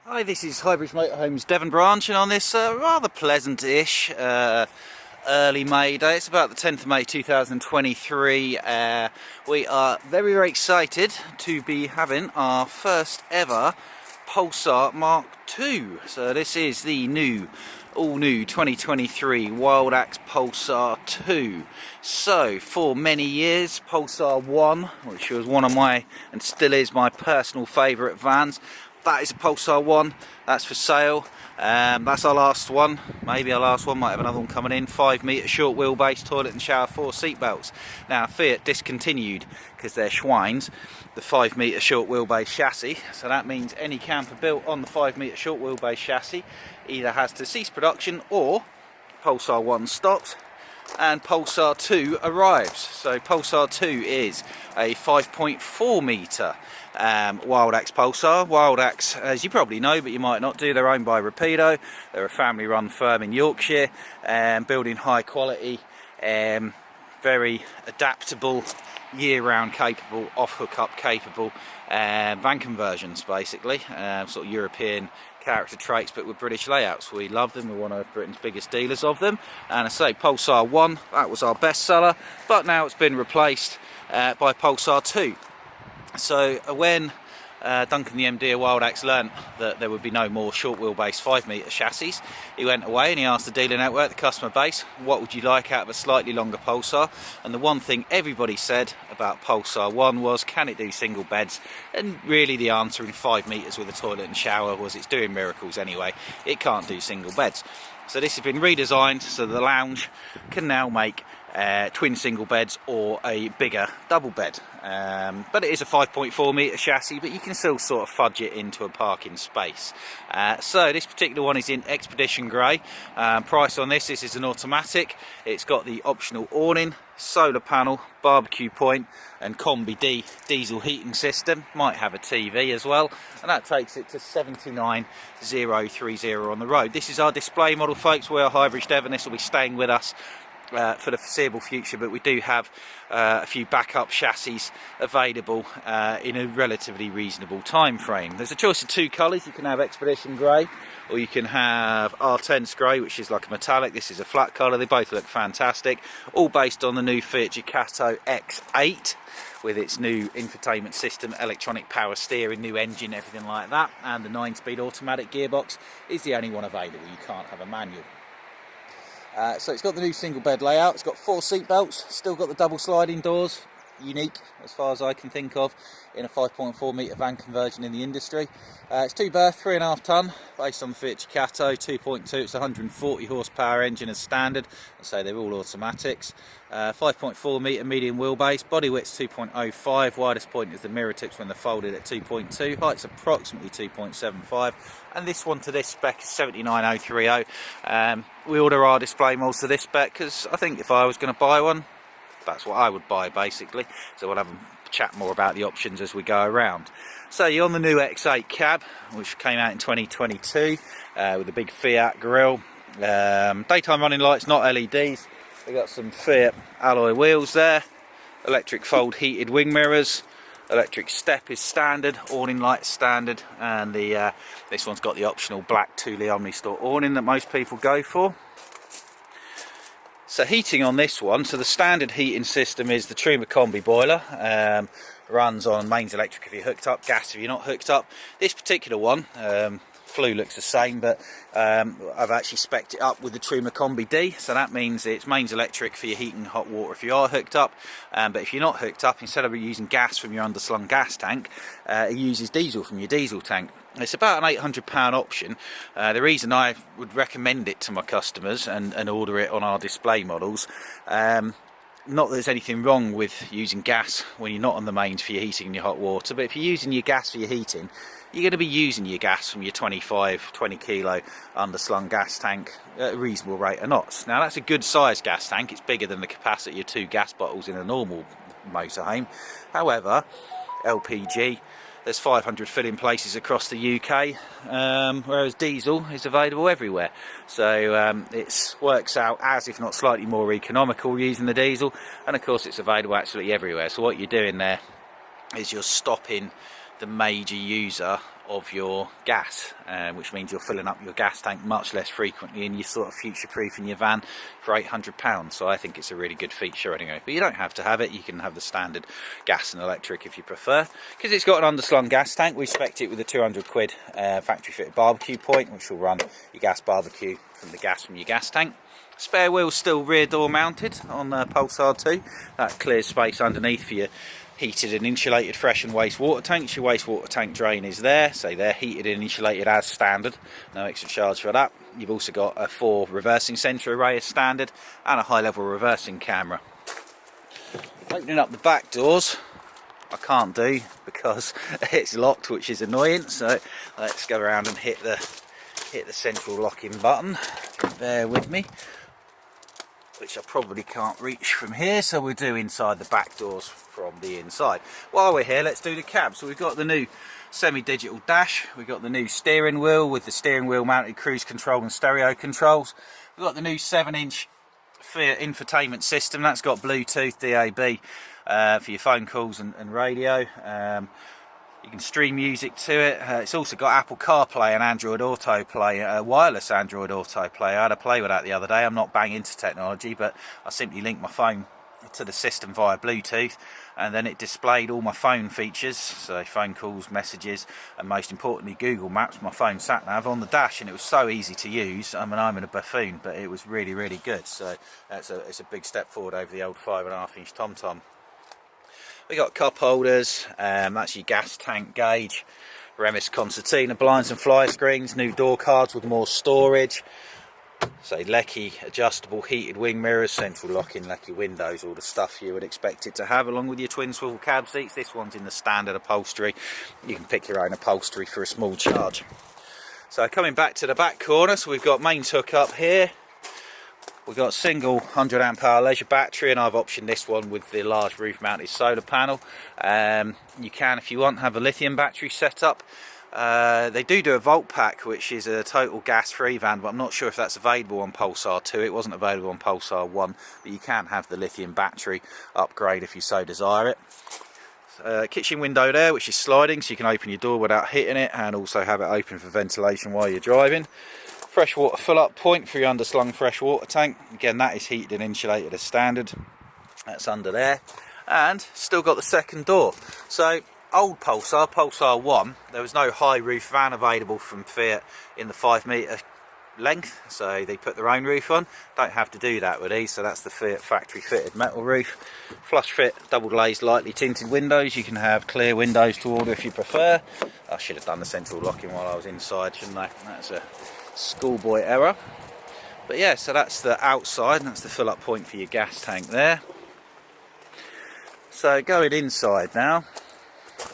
Hi, this is Highbridge Motorhomes Devon branch, and on this rather pleasant-ish early May day, it's about the 10th of May 2023, we are very, very excited to be having our first ever Pulsar MK2. So this is the all new 2023 Wildax Pulsar 2. So for many years, Pulsar 1, which was one of my, and still is my personal favourite vans, that is a Pulsar 1, that's for sale. That's our last one, maybe our last one, might have another one coming in. 5 metre short wheelbase, toilet and shower, 4 seat belts. Now Fiat discontinued, because they're schweins, the 5 metre short wheelbase chassis, so that means any camper built on the 5 metre short wheelbase chassis either has to cease production or Pulsar 1 stops and Pulsar 2 arrives. So Pulsar 2 is a 5.4 metre Wildax Pulsar. Wildax, as you probably know, but you might not do, they're owned by Rapido. They're a family run firm in Yorkshire, building high quality, very adaptable, year-round capable, off-hookup capable van conversions, basically, sort of European character traits but with British layouts. We love them, we're one of Britain's biggest dealers of them, and I say Pulsar 1, that was our best seller, but now it's been replaced by Pulsar 2. So when Duncan the MD of Wildax learnt that there would be no more short wheelbase 5 metre chassis, he went away and he asked the dealer network, the customer base, what would you like out of a slightly longer Pulsar? And the one thing everybody said about Pulsar 1 was, can it do single beds? And really the answer in 5 metres with a toilet and shower was, it's doing miracles anyway, it can't do single beds. So this has been redesigned so the lounge can now make twin single beds or a bigger double bed, but it is a 5.4 metre chassis, but you can still sort of fudge it into a parking space. So this particular one is in Expedition Grey. Price on this is an automatic. It's got the optional awning, solar panel, barbecue point and Combi D diesel heating system, might have a TV as well, and that takes it to 79,030 on the road. This is our display model, folks. We are Highbridge Devon. This will be staying with us for the foreseeable future, but we do have a few backup chassis available in a relatively reasonable time frame. There's a choice of 2 colours. You can have Expedition Grey or you can have R10 Grey, which is like a metallic. This is a flat colour. They both look fantastic, all based on the new Fiat Ducato X8 with its new infotainment system, electronic power steering, new engine, everything like that, and the 9-speed automatic gearbox is the only one available. You can't have a manual. So it's got the new single bed layout, it's got 4 seat belts, still got the double sliding doors, unique as far as I can think of in a 5.4 metre van conversion in the industry. It's 2 berth, 3.5 tonne, based on the Fiat Ducato, 2.2, it's a 140 horsepower engine as standard, so they're all automatics. 5.4 metre medium wheelbase, body width's 2.05, widest point is the mirror tips when they're folded at 2.2, height's approximately 2.75, and this one to this spec is 79,030. We order our display models to this spec because I think if I was going to buy one, that's what I would buy basically. So we'll have a chat more about the options as we go around. So you're on the new X8 cab, which came out in 2022 with a big Fiat grille, daytime running lights, not LEDs. We've got some Fiat alloy wheels there, electric fold heated wing mirrors, electric step is standard, awning light standard, and this one's got the optional black Thule Omnistore awning that most people go for. So heating on this one, so the standard heating system is the Truma Combi boiler, runs on mains electric if you're hooked up, gas if you're not hooked up. This particular one, flue looks the same, but I've actually spec'd it up with the Truma Combi D, so that means it's mains electric for your heating hot water if you are hooked up, but if you're not hooked up, instead of using gas from your underslung gas tank, it uses diesel from your diesel tank. It's about an £800 option. The reason I would recommend it to my customers and order it on our display models, not that there's anything wrong with using gas when you're not on the mains for your heating and your hot water, but if you're using your gas for your heating, you're going to be using your gas from your 20 kilo underslung gas tank at a reasonable rate of knots. Now that's a good sized gas tank, it's bigger than the capacity of 2 gas bottles in a normal motorhome. However, LPG, there's 500 filling places across the UK, whereas diesel is available everywhere. So it works out as, if not slightly more economical, using the diesel, and of course it's available absolutely everywhere. So what you're doing there is you're stopping the major user of your gas, which means you're filling up your gas tank much less frequently, and you're sort of future-proofing your van for £800. So I think it's a really good feature anyway. But you don't have to have it. You can have the standard gas and electric if you prefer, because it's got an underslung gas tank. We spec'd it with a 200 quid factory-fitted barbecue point, which will run your gas barbecue from the gas from your gas tank. Spare wheel's still rear door mounted on the Pulsar 2. That clears space underneath for your heated and insulated fresh and waste water tanks. Your wastewater tank drain is there, so they're heated and insulated as standard, no extra charge for that. You've also got a 4 reversing centre array as standard and a high level reversing camera. Opening up the back doors I can't do because it's locked, which is annoying, so let's go around and hit the central locking button. Bear with me, which I probably can't reach from here, so we'll do inside the back doors from the inside. While we're here, let's do the cab. So we've got the new semi-digital dash, we've got the new steering wheel with the steering wheel mounted cruise control and stereo controls. We've got the new 7-inch infotainment system, that's got Bluetooth, DAB for your phone calls and radio. You can stream music to it. It's also got Apple CarPlay and Android Autoplay, wireless Android Autoplay. I had a play with that the other day. I'm not bang into technology, but I simply linked my phone to the system via Bluetooth, and then it displayed all my phone features, so phone calls, messages, and most importantly Google Maps, my phone sat nav, on the dash, and it was so easy to use. I mean, I'm in a buffoon, but it was really, really good. So it's a big step forward over the old 5.5-inch TomTom. We got cup holders, that's your gas tank gauge, Remis concertina blinds and fly screens, new door cards with more storage, so Lecky adjustable heated wing mirrors, central locking Lecky windows, all the stuff you would expect it to have, along with your twin swivel cab seats. This one's in the standard upholstery. You can pick your own upholstery for a small charge. So coming back to the back corner, so we've got mains hook up here. We've got a single 100 amp hour leisure battery, and I've optioned this one with the large roof mounted solar panel. You can, if you want, have a lithium battery set up. They do a volt pack, which is a total gas free van, but I'm not sure if that's available on Pulsar 2. It wasn't available on Pulsar 1, but you can have the lithium battery upgrade if you so desire it. Kitchen window there, which is sliding, so you can open your door without hitting it, and also have it open for ventilation while you're driving. Freshwater fill up point for your underslung fresh water tank. Again, that is heated and insulated as standard. That's under there, and still got the second door. So old Pulsar 1, there was no high roof van available from Fiat in the 5 metre length, so they put their own roof on. Don't have to do that with these, so that's the Fiat factory fitted metal roof. Flush fit double glazed lightly tinted windows. You can have clear windows to order if you prefer. I should have done the central locking while I was inside, shouldn't I? That's a schoolboy error. But yeah, so that's the outside, and that's the fill up point for your gas tank there. So going inside now,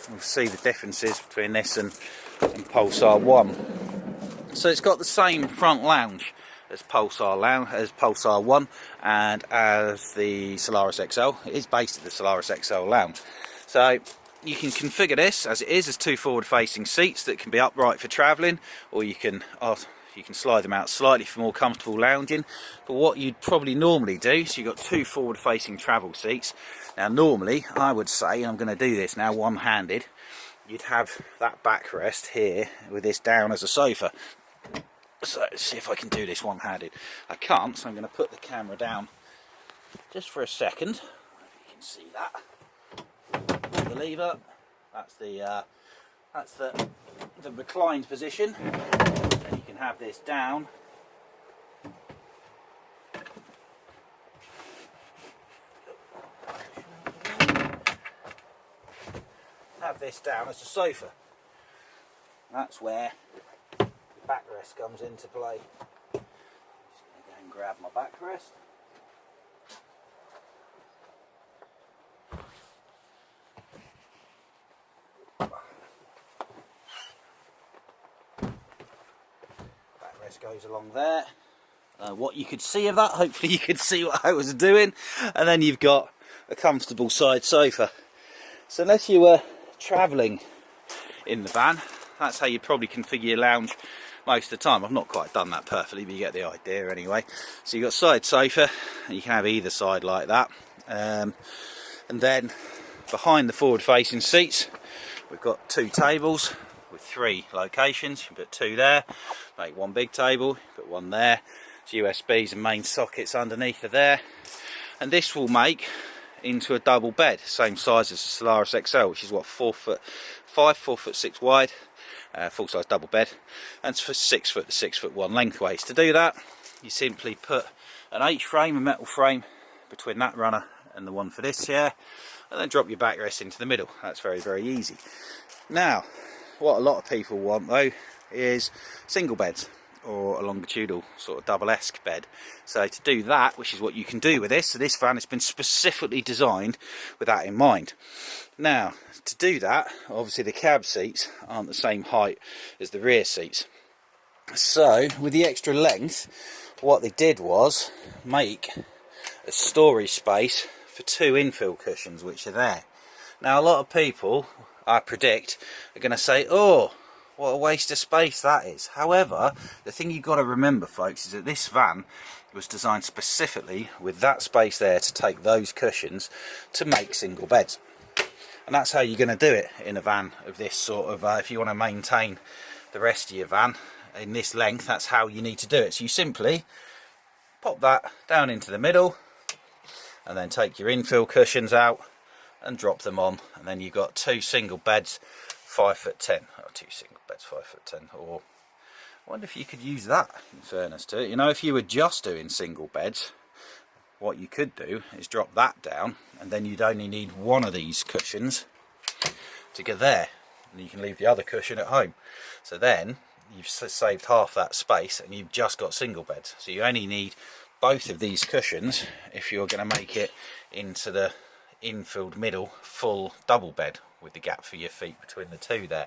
we'll see the differences between this and Pulsar 1. So it's got the same front lounge as Pulsar 1 and as the Solaris XL. It is based at the Solaris XL lounge. So you can configure this as it is as 2 forward facing seats that can be upright for travelling, or you can slide them out slightly for more comfortable lounging. But what you'd probably normally do, so you've got 2 forward facing travel seats. Now normally I would say, and I'm going to do this now one-handed, you'd have that backrest here with this down as a sofa. So let's see if I can do this one-handed. I can't, so I'm going to put the camera down just for a second. If you can see that. Pull the lever. That's the reclined position. And you can have this down. Have this down as a sofa. That's where the backrest comes into play. Just going to go and grab my backrest. Backrest goes along there. What you could see of that, hopefully you could see what I was doing. And then you've got a comfortable side sofa. So unless you were travelling in the van. That's how you probably configure your lounge most of the time. I've not quite done that perfectly, but you get the idea anyway. So you've got side sofa, and you can have either side like that. And then behind the forward facing seats, we've got 2 tables with 3 locations. You put 2 there, make 1 big table, put 1 there. It's USBs and main sockets underneath are there. And this will make into a double bed, same size as the Solaris XL, which is what, 4'5", 4'6" wide, full size double bed, and it's for 6 foot to 6'1" lengthways. To do that, you simply put an H-frame, a metal frame, between that runner and the one for this chair, and then drop your backrest into the middle. That's very, very easy. Now, what a lot of people want though is single beds, or a longitudinal sort of double-esque bed. So to do that, which is what you can do with this, so this van has been specifically designed with that in mind. Now, to do that, obviously the cab seats aren't the same height as the rear seats. So, with the extra length, what they did was make a storage space for 2 infill cushions, which are there. Now, a lot of people, I predict, are going to say, oh, what a waste of space that is. However, the thing you've got to remember, folks, is that this van was designed specifically with that space there to take those cushions to make single beds. And that's how you're going to do it in a van of this sort of, if you want to maintain the rest of your van in this length, that's how you need to do it. So you simply pop that down into the middle, and then take your infill cushions out and drop them on, and then you've got 2 single beds 5'10", or 2 single beds 5'10", or I wonder if you could use that, in fairness to it. You know, if you were just doing single beds, what you could do is drop that down, and then you'd only need 1 of these cushions to get there, and you can leave the other cushion at home. So then you've saved half that space, and you've just got single beds. So you only need both of these cushions if you're going to make it into the infilled middle full double bed with the gap for your feet between the 2 there.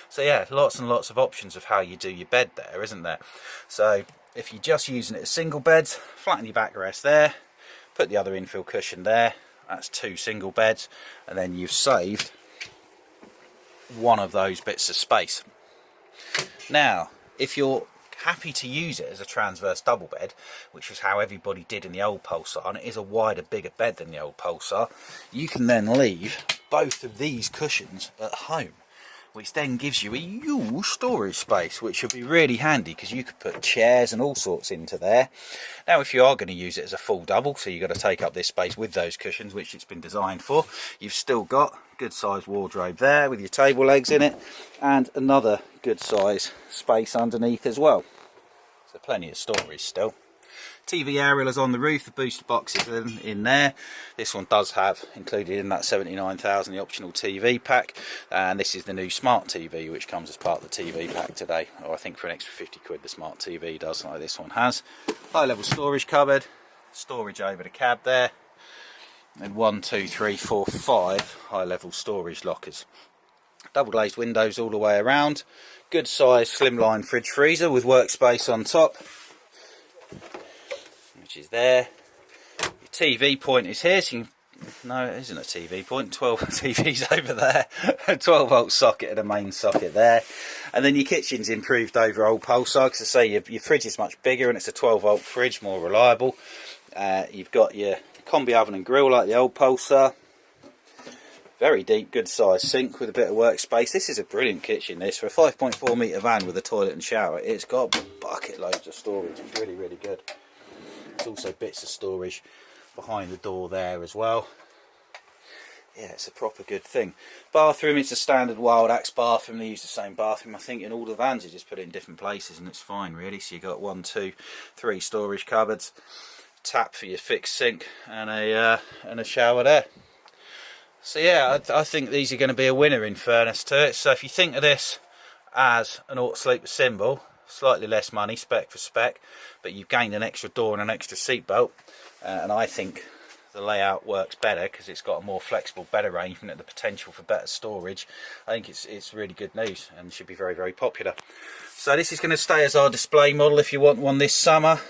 So yeah, lots and lots of options of how you do your bed there, isn't there? So if you're just using it as single beds, flatten your backrest there, put the other infill cushion there, that's 2 single beds, and then you've saved 1 of those bits of space. Now, if you're happy to use it as a transverse double bed, which is how everybody did in the old Pulsar, and it is a wider, bigger bed than the old Pulsar, you can then leave both of these cushions at home, which then gives you a huge storage space, which would be really handy because you could put chairs and all sorts into there. Now, if you are going to use it as a full double, so you've got to take up this space with those cushions, which it's been designed for, you've still got good sized wardrobe there with your table legs in it, and another good size space underneath as well. So plenty of storage still. TV aerial is on the roof, the booster box is in there. This one does have included in that 79,000 the optional TV pack, and this is the new smart TV which comes as part of the TV pack today, or I think for an extra 50 quid the smart TV does, like this one has. High level storage cupboard, storage over the cab there, and 1, 2, 3, 4, 5 high level storage lockers. Double glazed windows all the way around, good size slimline fridge freezer with workspace on top, which is there. Your TV point is here, so you can, no, it isn't a TV point, 12 TVs over there, a 12 volt socket and a main socket there. And then your kitchen's improved over old Pulsar, because I say your fridge is much bigger and it's a 12 volt fridge, more reliable. You've got your combi oven and grill like the old Pulsar. Very deep, good size sink with a bit of workspace. This is a brilliant kitchen, this, for a 5.4 metre van with a toilet and shower. It's got bucket loads of storage, it's really, really good. There's also bits of storage behind the door there as well. Yeah, it's a proper good thing. Bathroom, it's a standard Wildax bathroom. They use the same bathroom, I think, in all the vans. You just put it in different places and it's fine, really. So you've got 1, 2, 3 storage cupboards, tap for your fixed sink, and a shower there. So yeah, I think these are going to be a winner in fairness to it. So if you think of this as an auto sleeper symbol, slightly less money, spec for spec, but you've gained an extra door and an extra seat belt, and I think the layout works better because it's got a more flexible bed arrangement and the potential for better storage. I think it's really good news and should be very, very popular. So this is going to stay as our display model. If you want one this summer,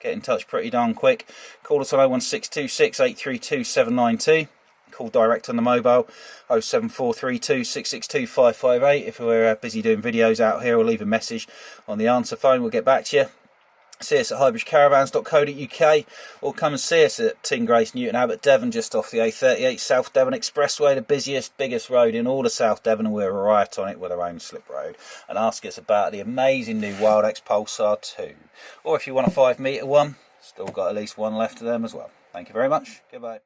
get in touch pretty darn quick. Call us on 01626 832 792. call direct on the mobile, 07432 662 558. If we're busy doing videos out here, or leave a message on the answer phone, we'll get back to you. See us at highbridgecaravans.co.uk, or come and see us at Tingrace, Newton Abbot, Devon, just off the A38 South Devon Expressway, the busiest, biggest road in all of South Devon, and we're right on it with our own slip road. And ask us about the amazing new Wildax Pulsar 2. Or if you want a 5 metre one, still got at least one left of them as well. Thank you very much. Goodbye.